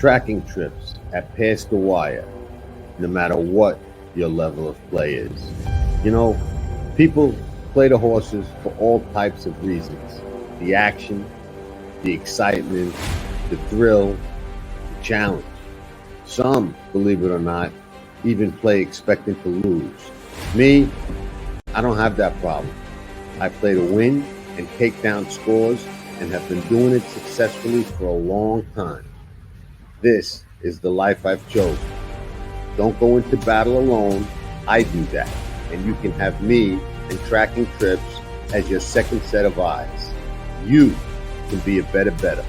tracking trips at past the wire, no matter what your level of play is. You know, people play the horses for all types of reasons. The action, the excitement, the thrill, the challenge. Some, believe it or not, even play expecting to lose. Me, I don't have that problem. I play to win and take down scores and have been doing it successfully for a long time. This is the life I've chosen. Don't go into battle alone. I do that. And you can have me and tracking trips as your second set of eyes. You can be a better.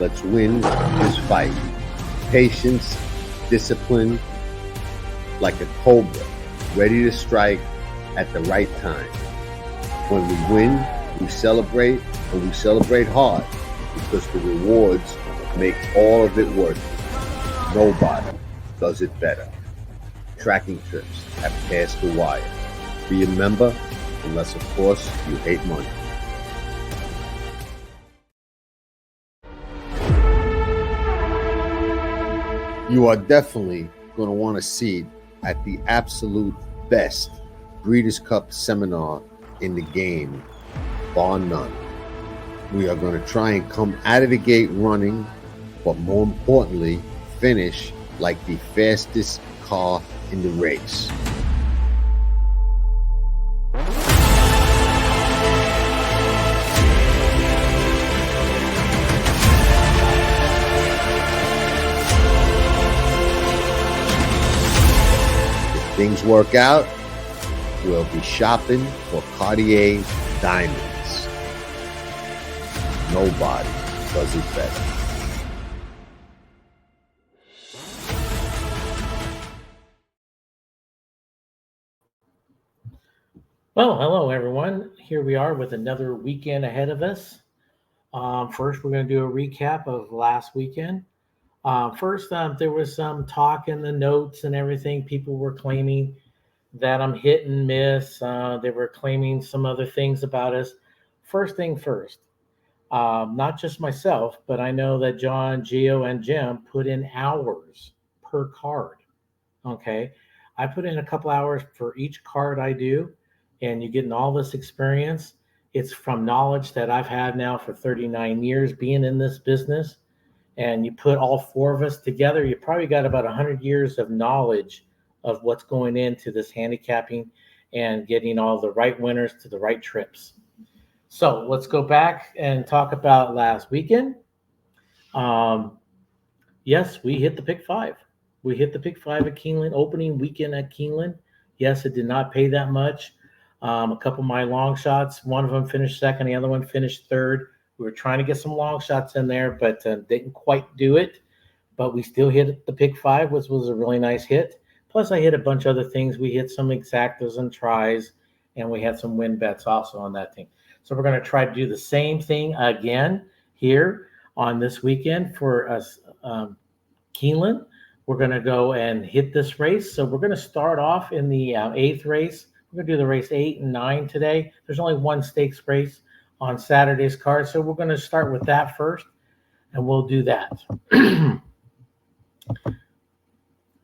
Let's win this fight. Patience, discipline, like a cobra, ready to strike at the right time. When we win, we celebrate, and we celebrate hard because the rewards make all of it worth it. Nobody does it better. Tracking trips have passed the wire. Be a member, unless of course you hate money. You are definitely going to want a seat at the absolute best Breeders' Cup seminar in the game, bar none. We are going to try and come out of the gate running, but more importantly, finish like the fastest car in the race. If things work out, we'll be shopping for Cartier diamonds. Nobody does it better. Well, hello everyone. Here we are with another weekend ahead of us. First, we're going to do a recap of last weekend. First, there was some talk in the notes and everything. People were claiming that I'm hit and miss. They were claiming some other things about us. First thing first, not just myself, but I know that John, Gio, and Jim put in hours per card. Okay. I put in a couple hours for each card I do, and you're getting all this experience. It's from knowledge that I've had now for 39 years being in this business. And you put all four of us together, you probably got about 100 years of knowledge of what's going into this handicapping and getting all the right winners to the right trips. So let's go back and talk about last weekend. Yes, we hit the pick five. We hit the pick five at Keeneland, opening weekend at Keeneland. Yes, it did not pay that much. A couple of my long shots, one of them finished second, the other one finished third. We were trying to get some long shots in there, but didn't quite do it. But we still hit the pick five, which was a really nice hit. Plus, I hit a bunch of other things. We hit some exactas and tries, and we had some win bets also on that thing. So we're going to try to do the same thing again here on this weekend for us, Keeneland. We're going to go and hit this race. So we're going to start off in the eighth race. We're going to do the race 8 and 9 today. There's only one stakes race on Saturday's card. So we're going to start with that first, and we'll do that. And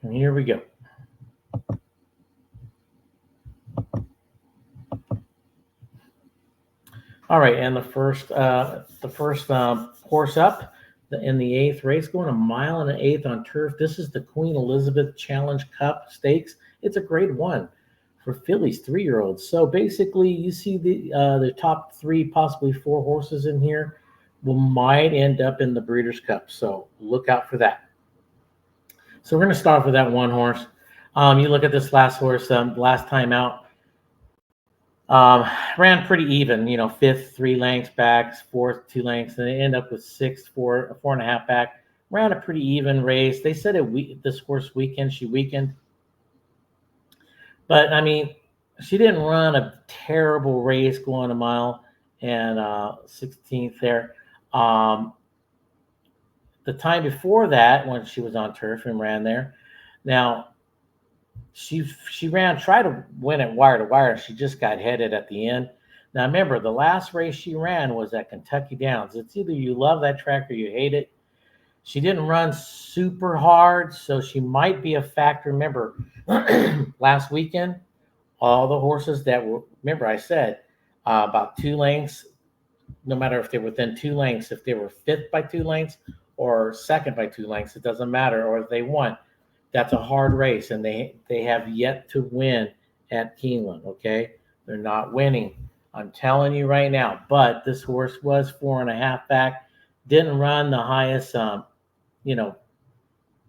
here we go. All right, and the first horse up in the eighth race, going 1.1 miles on turf. This is the Queen Elizabeth Challenge Cup Stakes. It's a grade 1 for fillies, 3-year-olds. So basically, you see the top 3, possibly 4 horses in here might end up in the Breeders' Cup. So look out for that. So we're going to start off with that one horse. You look at this last horse, last time out. Ran pretty even, 5th, 3 lengths back, 4th, 2 lengths, and they end up with 6th, 4.5 back. Ran a pretty even race. They said this horse weekend, she weakened. But, she didn't run a terrible race going 1 mile and 16th there. The time before that, when she was on turf and ran there, now she tried to win it wire to wire. She just got headed at the end. Now, remember, the last race she ran was at Kentucky Downs. It's either you love that track or you hate it. She didn't run super hard, so she might be a factor. Remember, last weekend, all the horses that were, remember I said about 2 lengths, no matter if they're within 2 lengths, if they were fifth by 2 lengths or second by 2 lengths, it doesn't matter, or if they won. That's a hard race, and they have yet to win at Keeneland, okay? They're not winning. I'm telling you right now. But this horse was 4.5 back, didn't run the highest,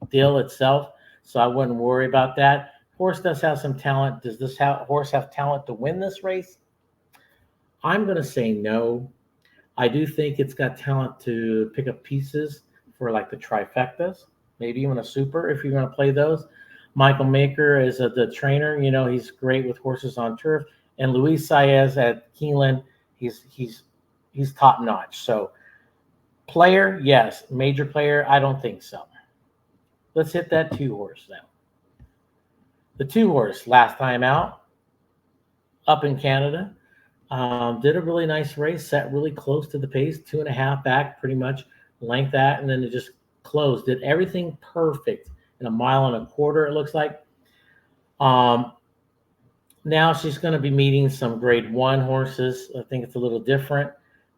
deal itself, so I wouldn't worry about that. Horse does have some talent. Does this horse have talent to win this race? I'm going to say no. I do think it's got talent to pick up pieces for like the trifectas, maybe even a super if you're going to play those. Michael Maker is the trainer. He's great with horses on turf. And Luis Saez at Keeneland, he's top notch. So player, yes. Major player, I don't think so. Let's hit that 2-horse now. The 2-horse last time out, up in Canada, did a really nice race, sat really close to the pace, 2.5 back, pretty much length that, and then it just closed. Did everything perfect in 1.25 miles, it looks like. Now she's going to be meeting some grade 1 horses. I think it's a little different.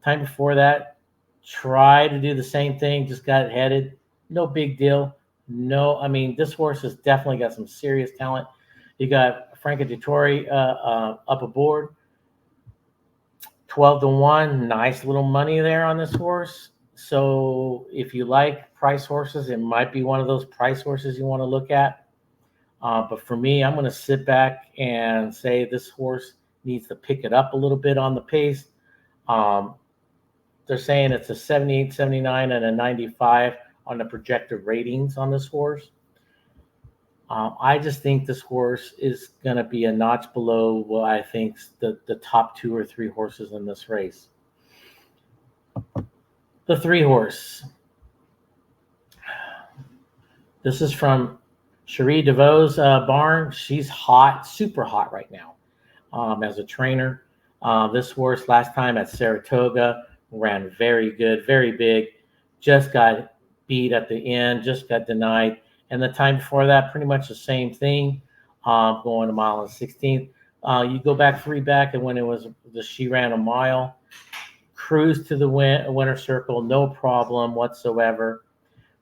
Time before that, tried to do the same thing, just got headed. No big deal. No, I mean, this horse has definitely got some serious talent. You got Franca Dettori up aboard. 12-1, nice little money there on this horse. So if you like price horses, it might be one of those price horses you want to look at. But for me, I'm going to sit back and say this horse needs to pick it up a little bit on the pace. They're saying it's a 78, 79, and a 95 on the projected ratings on this horse. I just think this horse is going to be a notch below what I think the top 2 or 3 horses in this race. The 3-horse. This is from Cherie DeVoe's barn. She's hot, super hot right now as a trainer. This horse last time at Saratoga ran very good, very big. Just got beat at the end, just got denied. And the time before that, pretty much the same thing, going 1 mile and 16th. You go back 3 back, and when it was she ran 1 mile, cruised to the winner circle, no problem whatsoever.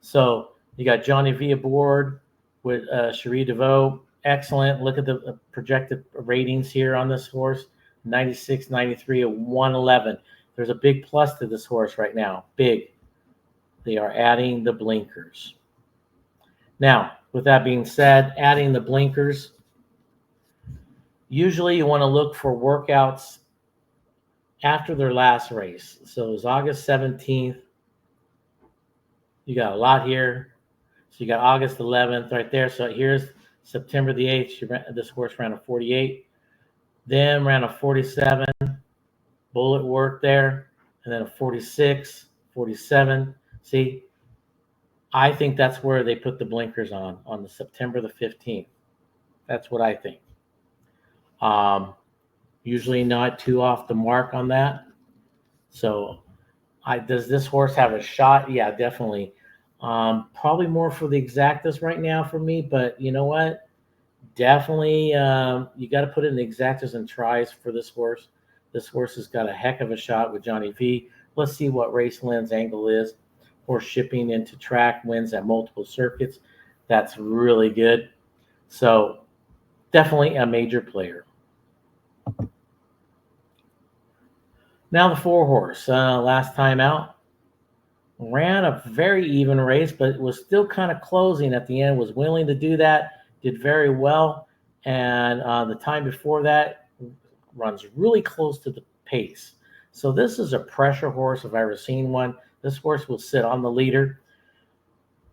So you got Johnny V aboard with Cherie DeVoe. Excellent. Look at the projected ratings here on this horse, 96, 93, 111. There's a big plus to this horse right now. Big. They are adding the blinkers. Now, with that being said, adding the blinkers, usually you want to look for workouts after their last race. So it was August 17th. You got a lot here. So you got August 11th right there. So here's September the 8th. This horse ran a 48. Then ran a 47. Bullet work there. And then a 46, 47. See, I think that's where they put the blinkers on the September the 15th. That's what I think. Usually not too off the mark on that. So does this horse have a shot? Yeah, definitely. Probably more for the exactas right now for me, but you know what? Definitely, you got to put in the exactas and tries for this horse. This horse has got a heck of a shot with Johnny V. Let's see what Raceland's angle is for shipping into track, wins at multiple circuits. That's really good. So definitely a major player. Now the 4-horse, last time out, ran a very even race, but was still kind of closing at the end, was willing to do that, did very well. And the time before that runs really close to the pace. So this is a pressure horse if I've ever seen one. This horse will sit on the leader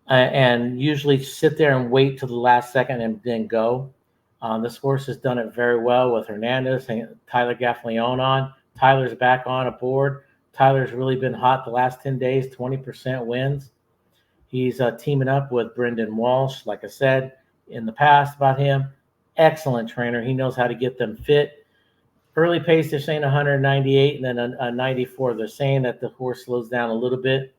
and usually sit there and wait till the last second and then go. This horse has done it very well with Hernandez and Tyler Gaffalione on. Tyler's back on aboard. Tyler's really been hot the last 10 days, 20% wins. He's teaming up with Brendan Walsh, like I said in the past about him. Excellent trainer. He knows how to get them fit. Early pace, they're saying 198 and then a 94. They're saying that the horse slows down a little bit.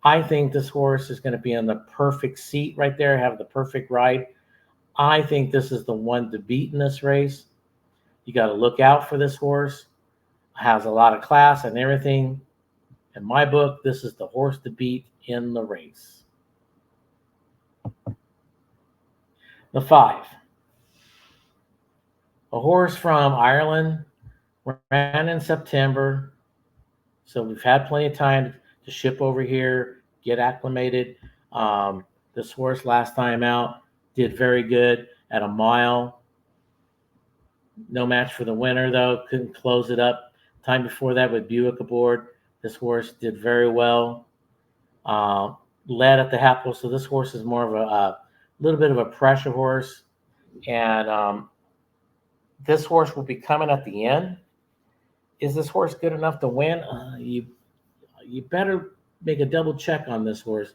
I think this horse is going to be in the perfect seat right there, have the perfect ride. I think this is the one to beat in this race. You got to look out for this horse. Has a lot of class and everything. In my book, this is the horse to beat in the race. The 5. A horse from Ireland, ran in September. So we've had plenty of time to ship over here, get acclimated. This horse last time out did very good at a mile. No match for the winner, though. Couldn't close it up. Time before that with Buick aboard, this horse did very well. Led at the half, so this horse is more of a little bit of a pressure horse. And this horse will be coming at the end. Is this horse good enough to win? You better make a double check on this horse.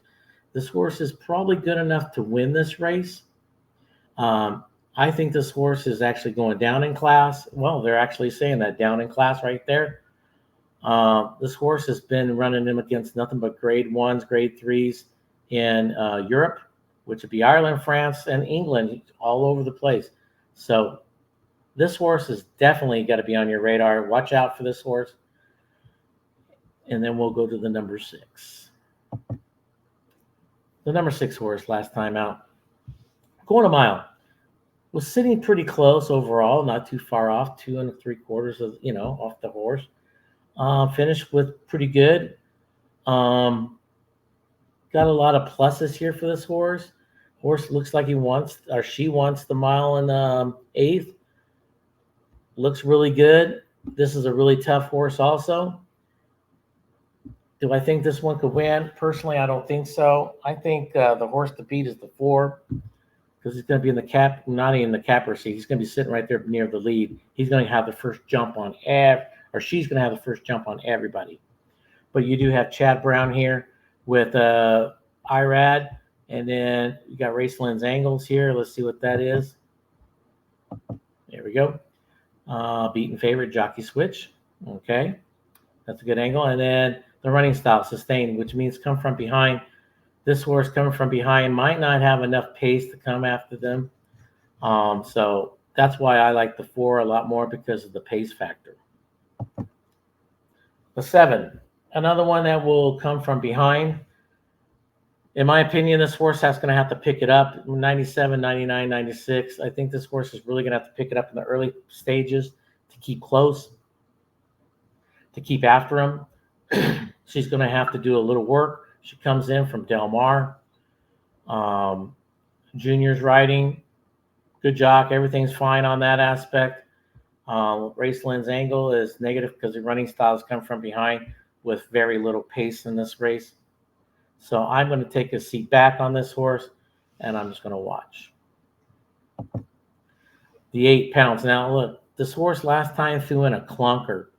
This horse is probably good enough to win this race. I think this horse is actually going down in class. Well, they're actually saying that, down in class right there. This horse has been running him against nothing but grade 1s, grade 3s in Europe, which would be Ireland, France, and England, all over the place. So this horse has definitely got to be on your radar. Watch out for this horse. And then we'll go to the number 6. The number 6 horse last time out, going a mile, was sitting pretty close overall, not too far off, 2 3/4 of, off the horse. Finished with pretty good. Got a lot of pluses here for this horse. Horse looks like she wants the mile in 8th. Looks really good. This is a really tough horse also. Do I think this one could win? Personally, I don't think so. I think the horse to beat is the 4, because he's going to be in the cap, not even the capper seat. He's going to be sitting right there near the lead. He's going to have the first jump on she's going to have the first jump on everybody. But you do have Chad Brown here with Irad, and then you got Raceland's Angles here. Let's see what that is. There we go. Beaten favorite, Jockey Switch. Okay, that's a good angle. And then the running style, Sustained, which means come from behind. This horse coming from behind might not have enough pace to come after them. So that's why I like the 4 a lot more, because of the pace factor. The 7, another one that will come from behind. In my opinion, this horse is going to have to pick it up. 97, 99, 96. I think this horse is really going to have to pick it up in the early stages to keep close, to keep after him. She's going to have to do a little work. She comes in from Del Mar. Junior's riding. Good jock. Everything's fine on that aspect. Raceland's Angle is negative because the running styles come from behind with very little pace in this race. So I'm going to take a seat back on this horse, and I'm just going to watch. The 8 pounds. Now, look, this horse last time threw in a clunker.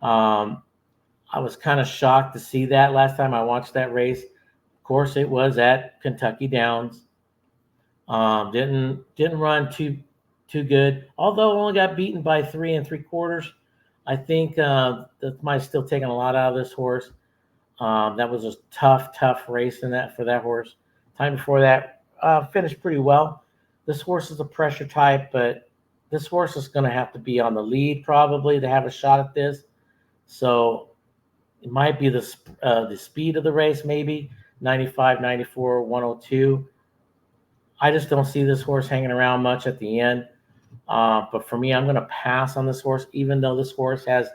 I was kind of shocked to see that last time I watched that race. Of course, it was at Kentucky Downs. Didn't run too good. Although only got beaten by 3 3/4. I think that might have still taken a lot out of this horse. That was a tough race for that horse. Time before that, finished pretty well. This horse is a pressure type, but this horse is going to have to be on the lead probably to have a shot at this. So it might be the speed of the race, maybe 95, 94, 102. I just don't see this horse hanging around much at the end. But for me, I'm going to pass on this horse, even though this horse has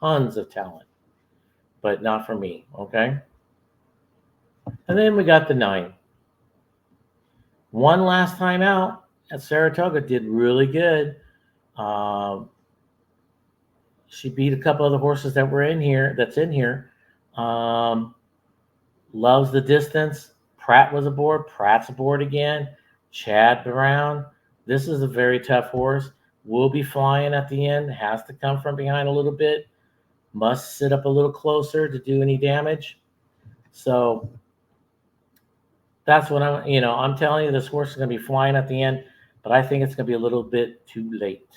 tons of talent. But not for me, okay? And then we got the 9. One last time out at Saratoga, did really good. She beat a couple other horses that were in here. Loves the Distance. Pratt was aboard. Pratt's aboard again. Chad Brown. This is a very tough horse. Will be flying at the end. Has to come from behind a little bit. Must sit up a little closer to do any damage. So that's what I'm telling you, this horse is going to be flying at the end, but I think it's going to be a little bit too late.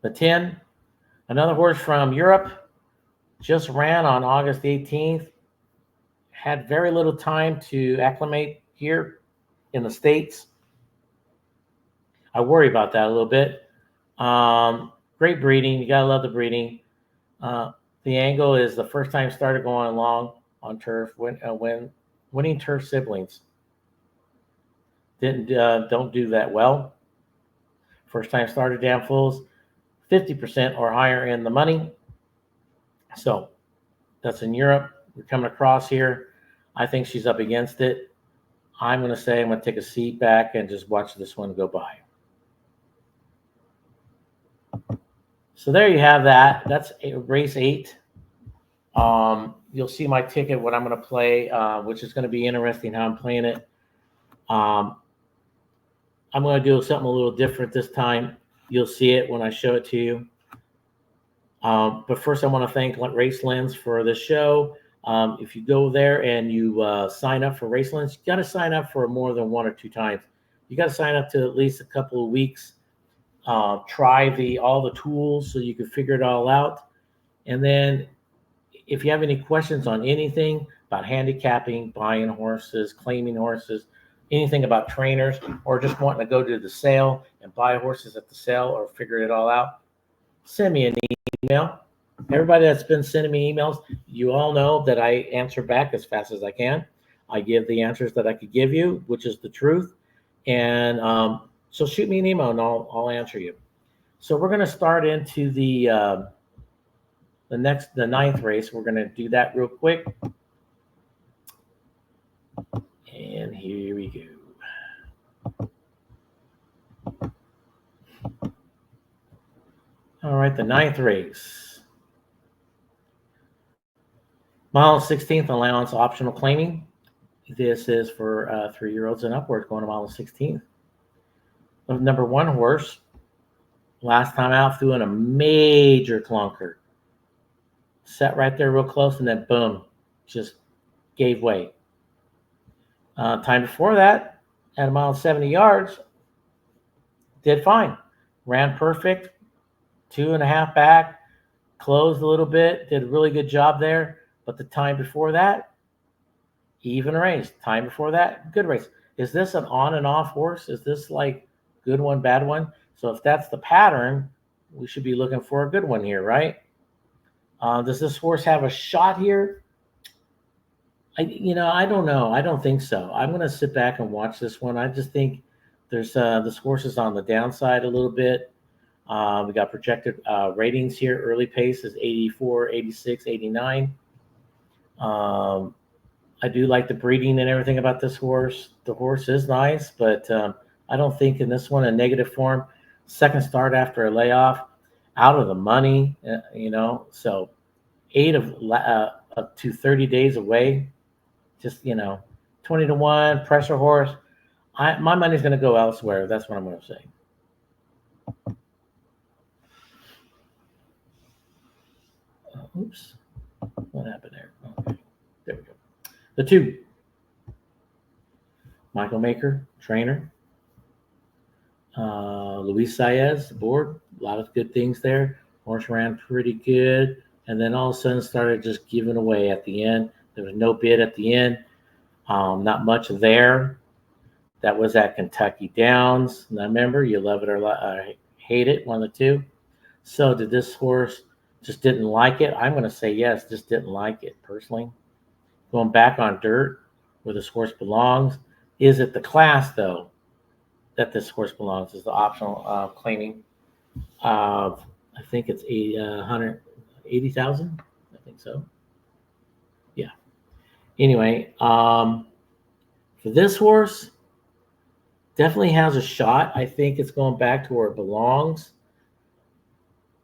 The 10, another horse from Europe, just ran on August 18th. had very little time to acclimate here in the States. I worry about that a little bit. Great breeding. You got to love the breeding. The angle is the first time started going long on turf when winning turf siblings don't do that well. First time started dam fulls, 50% or higher in the money. So that's in Europe. We're coming across here. I think she's up against it. I'm going to say I'm going to take a seat back and just watch this one go by. So there you have that. That's race 8. You'll see my ticket, what I'm going to play, which is going to be interesting how I'm playing it. I'm going to do something a little different this time. You'll see it when I show it to you. But first, I want to thank Race Lens for the show. If you go there and you sign up for Race Lens, you got to sign up for more than 1 or 2 times. You got to sign up to at least a couple of weeks. Try all the tools so you can figure it all out. And then if you have any questions on anything about handicapping, buying horses, claiming horses, anything about trainers, or just wanting to go to the sale and buy horses at the sale or figure it all out, send me an email. Everybody that's been sending me emails, you all know that I answer back as fast as I can. I give the answers that I could give you, which is the truth. And so shoot me an email and I'll answer you. So we're going to start into the 9th race. We're going to do that real quick. And here we go. All right, the 9th race. Mile 16th allowance optional claiming. This is for 3-year-olds and upwards going to mile 16th. The number 1 horse, last time out, threw in a major clunker. Sat right there real close and then boom, just gave way. Time before that, at a mile 70 yards, did fine. Ran perfect, 2.5 back, closed a little bit, did a really good job there. But the time before that, even race. Time before that, good race. Is this an on and off horse? Is this like good one, bad one? So if that's the pattern, we should be looking for a good one here, right? Does this horse have a shot here? I don't know. I don't think so. I'm going to sit back and watch this one. I just think there's this horse is on the downside a little bit. We got projected ratings here. Early pace is 84, 86, 89. I do like the breeding and everything about this horse. The horse is nice, but I don't think in this one a negative form. Second start after a layoff, out of the money, so 8 up to 30 days away. Just 20 to 1 pressure horse. My money's going to go elsewhere. That's what I'm going to say. Oops, what happened there? Okay, there we go. The 2, Michael Maker, trainer. Luis Saez, board. A lot of good things there. Horse ran pretty good. And then all of a sudden started just giving away at the end. There was no bid at the end. Not much there. That was at Kentucky Downs. And I remember you love it or hate it, one of the 2. So did this horse just didn't like it? I'm going to say yes, just didn't like it personally. Going back on dirt where this horse belongs. Is it the class, though, that this horse belongs? Is the optional claiming of, I think it's 180,000. I think so. Yeah. Anyway, for this horse, definitely has a shot. I think it's going back to where it belongs.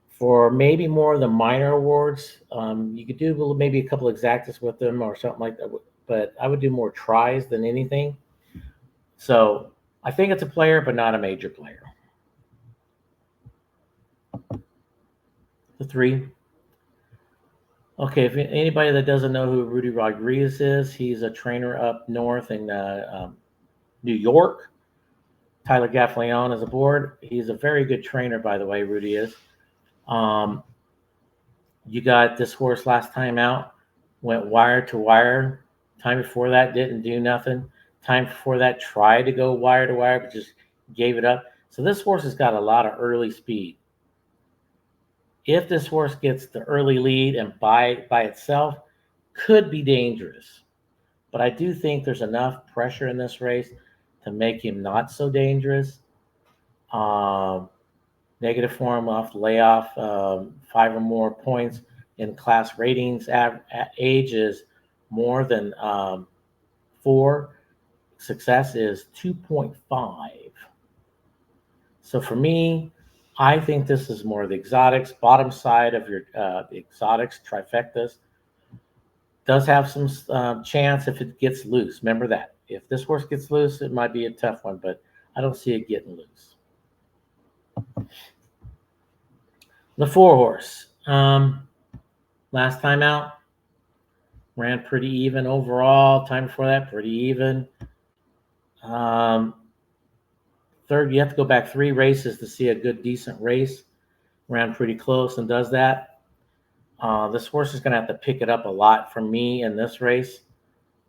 For maybe more of the minor awards, you could do maybe a couple exactas with them or something like that. But I would do more tries than anything. So I think it's a player, but not a major player. The 3. Okay, if anybody that doesn't know who Rudy Rodriguez is, he's a trainer up north in New York. Tyler Gaffleon is aboard. He's a very good trainer, by the way, Rudy is. You got this horse last time out, went wire to wire, Time before that, didn't do nothing. Time before that, tried to go wire to wire, but just gave it up. So this horse has got a lot of early speed. If this horse gets the early lead and by itself, could be dangerous. But I do think there's enough pressure in this race to make him not so dangerous. Negative form off layoff, 5 or more points in class ratings. Age is more than 4. Success is 2.5. So for me, I think this is more the exotics, bottom side of your exotics, trifectas. Does have some chance if it gets loose. Remember that. If this horse gets loose, it might be a tough one, but I don't see it getting loose. The 4 horse. Last time out, ran pretty even overall. Time before that, pretty even. Third, you have to go back 3 races to see a good, decent race. Ran pretty close and does that. This horse is going to have to pick it up a lot from me in this race.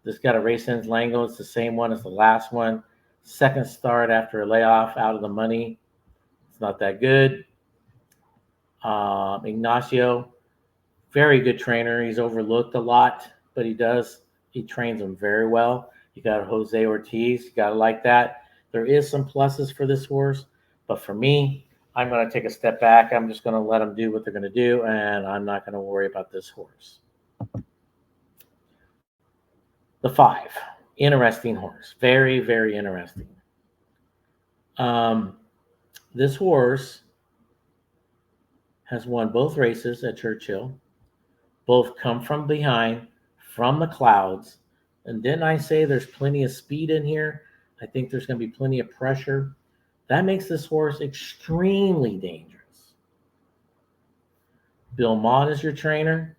This got a race ends Lango. It's the same one as the last one. Second start after a layoff, out of the money. It's not that good. Ignacio, very good trainer. He's overlooked a lot, but he trains them very well. You got Jose Ortiz. You got to like that. There is some pluses for this horse, but for me, I'm going to take a step back. I'm just going to let them do what they're going to do, and I'm not going to worry about this horse. The 5, interesting horse. Very, very interesting. This horse has won both races at Churchill. Both come from behind, from the clouds. And didn't I say there's plenty of speed in here? I think there's going to be plenty of pressure. That makes this horse extremely dangerous. Bill Mott is your trainer.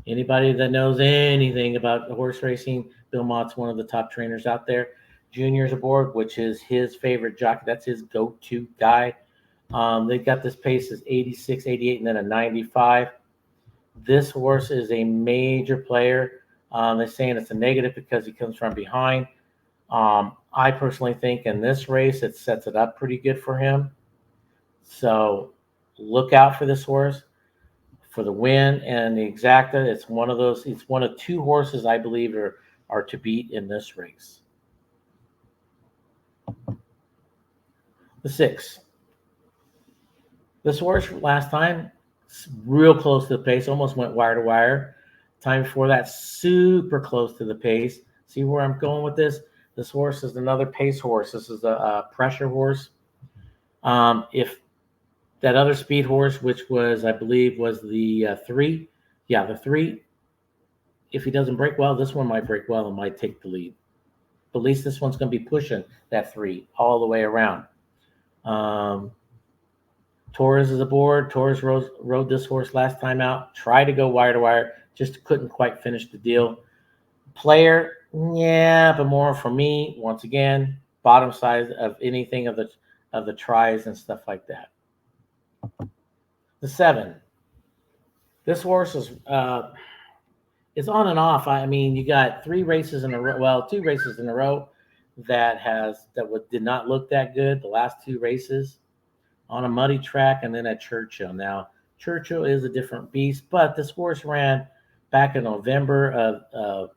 Anybody that knows anything about horse racing, Bill Mott's one of the top trainers out there. Junior's aboard, which is his favorite jockey. That's his go-to guy. They've got this pace as 86, 88, and then a 95. This horse is a major player. They're saying it's a negative because he comes from behind. I personally think in this race, it sets it up pretty good for him. So look out for this horse for the win and the exacta. It's one of 2 horses I believe are to beat in this race. The 6. This horse last time, real close to the pace, almost went wire to wire. Time before that, super close to the pace. See where I'm going with this? This horse is another pace horse. This is a pressure horse. If that other speed horse, which was, I believe, was the 3. Yeah, the 3. If he doesn't break well, this one might break well and might take the lead. But at least this one's going to be pushing that 3 all the way around. Torres is aboard. Torres rode this horse last time out. Tried to go wire to wire. Just couldn't quite finish the deal. Player, yeah, but more for me, once again, bottom side of anything of the tries and stuff like that. The 7. This horse is it's on and off. I mean, you got 3 races in a row. Well, 2 races in a row that did not look that good. The last 2 races on a muddy track and then at Churchill. Now, Churchill is a different beast, but this horse ran back in November of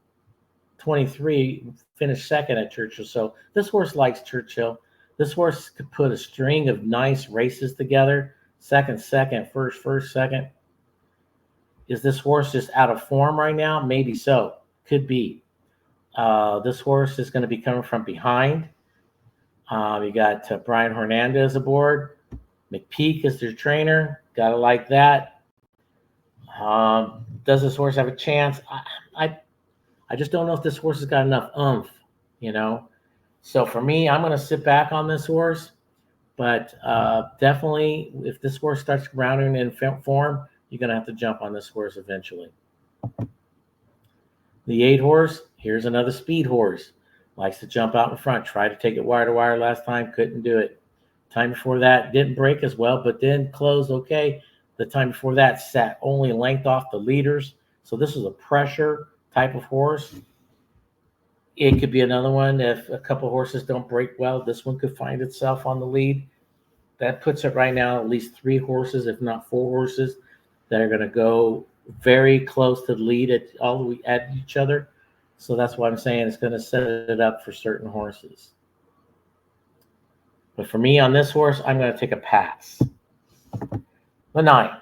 23, finished second at Churchill. So this horse likes Churchill. This horse could put a string of nice races together. Second, first, second. Is this horse just out of form right now? Maybe so. Could be. This horse is going to be coming from behind. You got Brian Hernandez aboard. McPeak is their trainer. Got to like that. Does this horse have a chance? I just don't know if this horse has got enough oomph, So for me, I'm going to sit back on this horse. But definitely, if this horse starts grounding in form, you're going to have to jump on this horse eventually. The 8 horse, here's another speed horse. Likes to jump out in front. Tried to take it wire to wire last time. Couldn't do it. Time before that, didn't break as well, but then closed okay. The time before that, sat only length off the leaders. So this is a pressure type of horse. It could be another one. If a couple horses don't break well, this one could find itself on the lead. That puts it right now at least 3 horses, if not 4 horses, that are going to go very close to the lead at each other. So that's why I'm saying it's going to set it up for certain horses. But for me on this horse, I'm going to take a pass. The 9.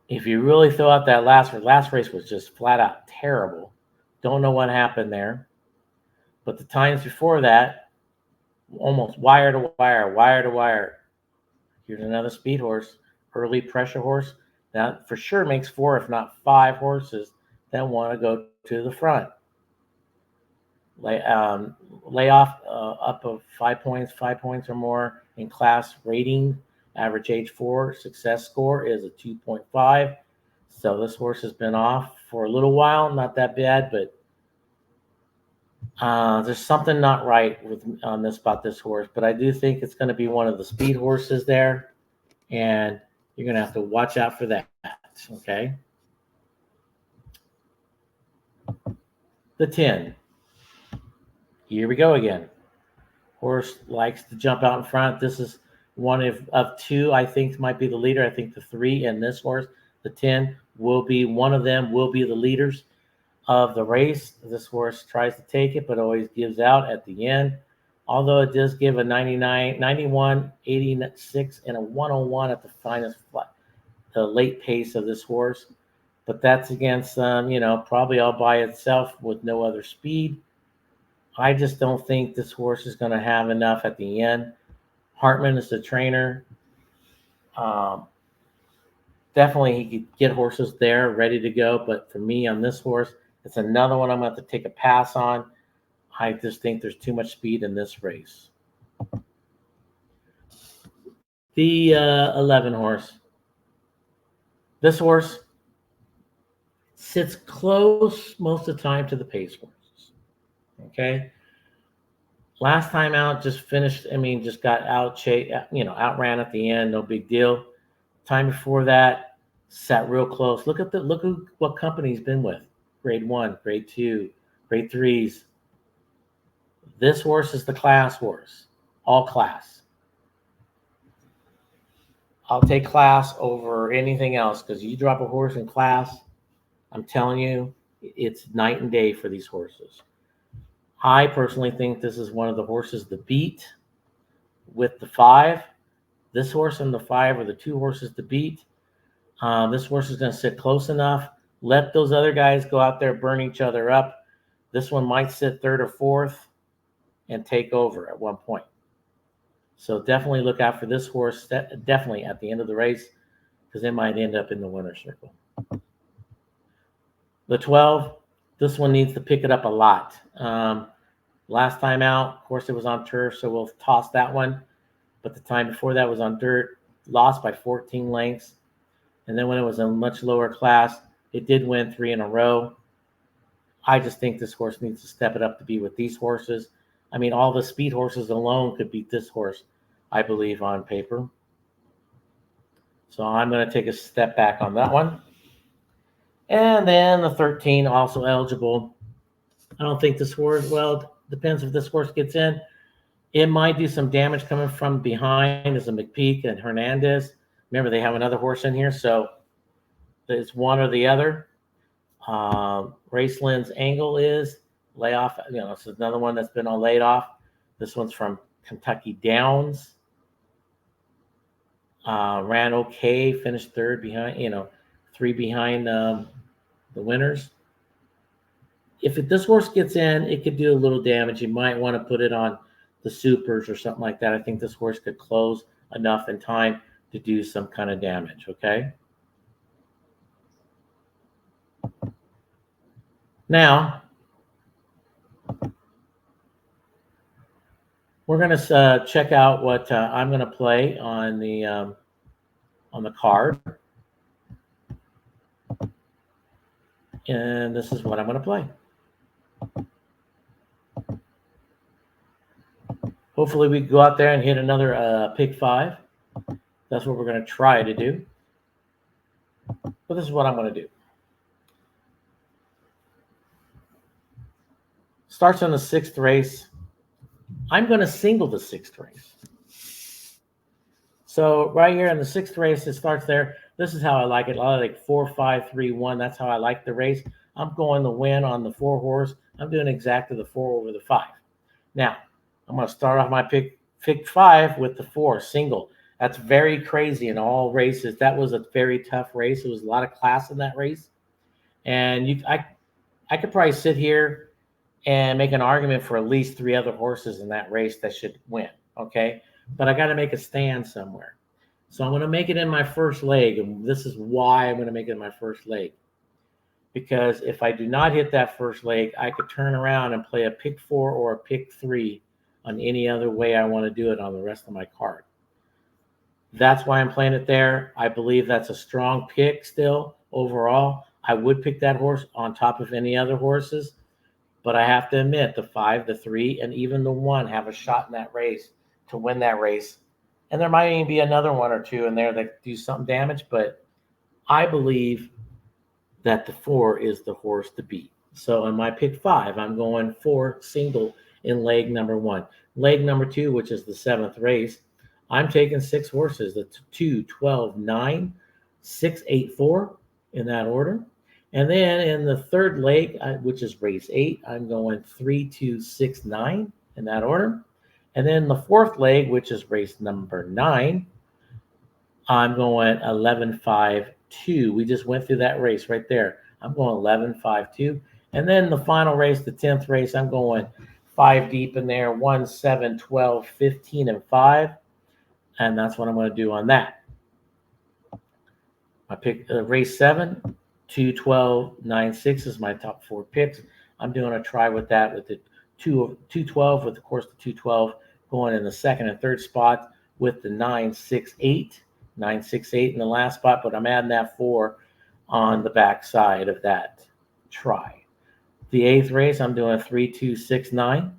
If you really throw out that last race was just flat out terrible. Don't know what happened there. But the times before that, almost wire to wire, wire to wire. Here's another speed horse, early pressure horse. That for sure makes 4, if not 5 horses that want to go to the front. Lay off up of 5 points or more in class rating. Average age 4, success score is a 2.5. So this horse has been off for a little while. Not that bad, but there's something not right about this horse. But I do think it's going to be one of the speed horses there, and you're going to have to watch out for that. Okay. The 10. Here we go again. Horse likes to jump out in front. This is one of 2, I think, might be the leader. I think the 3 and this horse, the 10, will be one of them, will be the leaders of the race. This horse tries to take it, but always gives out at the end. Although it does give a 99, 91, 86, and a 101 at the finest, the late pace of this horse. But that's against, probably all by itself with no other speed. I just don't think this horse is going to have enough at the end. Hartman is the trainer. Definitely he could get horses there ready to go. But for me on this horse, it's another one I'm going to have to take a pass on. I just think there's too much speed in this race. The 11 horse. This horse sits close most of the time to the pace horses. Okay. Last time out, just got outran at the end, no big deal. Time before that, sat real close. Look at what company he's been with. Grade 1, grade 2, grade 3s. This horse is the class horse, all class. I'll take class over anything else because you drop a horse in class, I'm telling you, it's night and day for these horses. I personally think this is one of the horses to beat with the 5. This horse and the 5 are the 2 horses to beat. This horse is going to sit close enough. Let those other guys go out there, burn each other up. This one might sit 3rd or 4th and take over at one point. So definitely look out for this horse, definitely at the end of the race, because it might end up in the winner's circle. The 12, this one needs to pick it up a lot. Last time out, of course, it was on turf, so we'll toss that one. But the time before that was on dirt, lost by 14 lengths. And then when it was a much lower class, it did win 3 in a row. I just think this horse needs to step it up to be with these horses. I mean, all the speed horses alone could beat this horse, I believe, on paper. So I'm going to take a step back on that one. And then the 13, also eligible. I don't think this horse, well, depends if this horse gets in. It might do some damage coming from behind as a McPeak and Hernandez. Remember, they have another horse in here, so it's one or the other. Raceland's angle is lay off. This is another one that's been all laid off. This one's from Kentucky Downs. Ran okay, finished 3rd behind, 3 behind the winners. If this horse gets in, it could do a little damage. You might want to put it on the supers or something like that. I think this horse could close enough in time to do some kind of damage, okay? Now, we're going to check out what I'm going to play on the card. And this is what I'm going to play. Hopefully we go out there and hit another pick 5. That's what we're going to try to do. But this is what I'm going to do. Starts on the 6th race. I'm going to single the 6th race. So right here in the 6th race, it starts there. This is how I like it. I like 4, 5, 3, 1. That's how I like the race. I'm going to win on the 4 horse. I'm doing exactly the 4 over the 5. Now, I'm going to start off my pick 5 with the 4 single. That's very crazy in all races. That was a very tough race. It was a lot of class in that race. And I could probably sit here and make an argument for at least 3 other horses in that race that should win, okay? But I got to make a stand somewhere. So I'm going to make it in my first leg, and this is why I'm going to make it in my first leg. Because if I do not hit that first leg, I could turn around and play a pick 4 or a pick 3 on any other way I want to do it on the rest of my card. That's why I'm playing it there. I believe that's a strong pick still overall. I would pick that horse on top of any other horses, but I have to admit the 5, the 3, and even the 1 have a shot in that race to win that race. And there might even be another 1 or 2 in there that do some damage, but I believe that the 4 is the horse to beat. So in my pick 5, I'm going 4 single in leg number 1. Leg number 2, which is the 7th race, I'm taking 6 horses, the 2, 12, 9, 6, 8, 4 in that order. And then in the 3rd leg, which is race 8, I'm going 3, 2, 6, 9 in that order. And then the 4th leg, which is race number 9, I'm going 11, 5, 2. We just went through that race right there. I'm going 11, 5, 2. And then the final race, the 10th race, I'm going 5 deep in there, 1, 7, 12, 15, and 5. And that's what I'm going to do on that. I pick race 7, 2, 12, 9, 6 is my top 4 picks. I'm doing a try with that with the 212, with of course the 212 going in the 2nd and 3rd spot with the 9, 6, 8, 9, 6, 8 in the last spot, but I'm adding that 4 on the back side of that try. The 8th race, I'm doing 3, 2, 6, 9.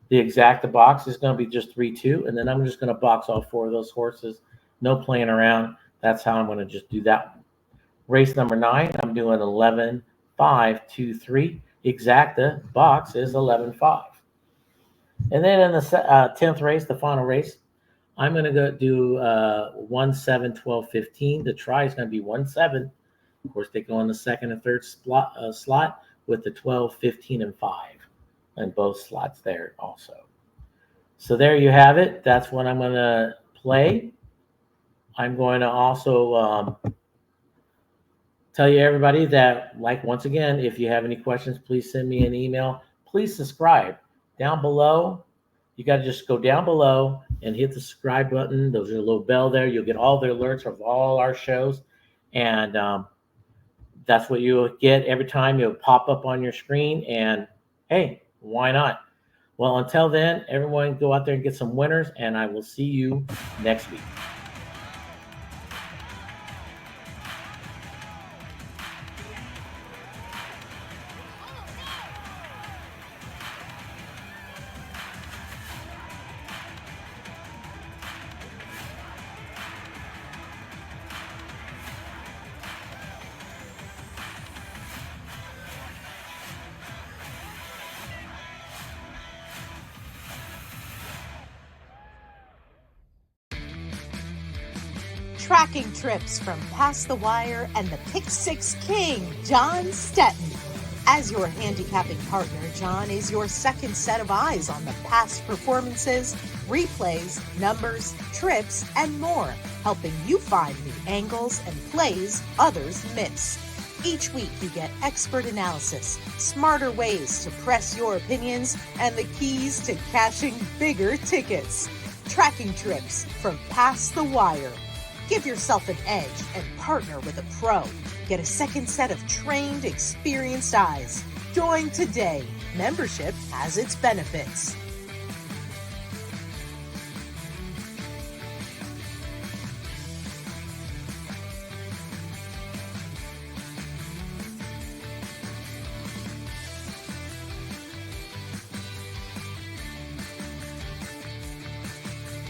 The exacta box is going to be just 3, 2, and then I'm just going to box all 4 of those horses. No playing around. That's how I'm going to just do that one. Race number 9, I'm doing 11, 5, 2, 3. Exacta box is 11, 5. And then in the 10th race, the final race, I'm going to go do 1, 7, 12, 15. The try is going to be 1, 7. Of course, they go in the 2nd and 3rd slot with the 12, 15, and 5. And both slots there also. So there you have it. That's what I'm going to play. I'm going to also tell you, everybody, that, like, once again, if you have any questions, please send me an email. Please subscribe. Down below, you got to just go down below and hit the subscribe button. There's a little bell there. You'll get all the alerts of all our shows. And that's what you'll get every time. It'll pop up on your screen. And, hey, why not? Well, until then, everyone go out there and get some winners, and I will see you next week. Tracking trips from Past the Wire and the Pick 6 King, John Stetton. As your handicapping partner, John is your second set of eyes on the past performances, replays, numbers, trips, and more, helping you find the angles and plays others miss. Each week you get expert analysis, smarter ways to press your opinions, and the keys to cashing bigger tickets. Tracking trips from Past the Wire. Give yourself an edge and partner with a pro. Get a second set of trained, experienced eyes. Join today. Membership has its benefits.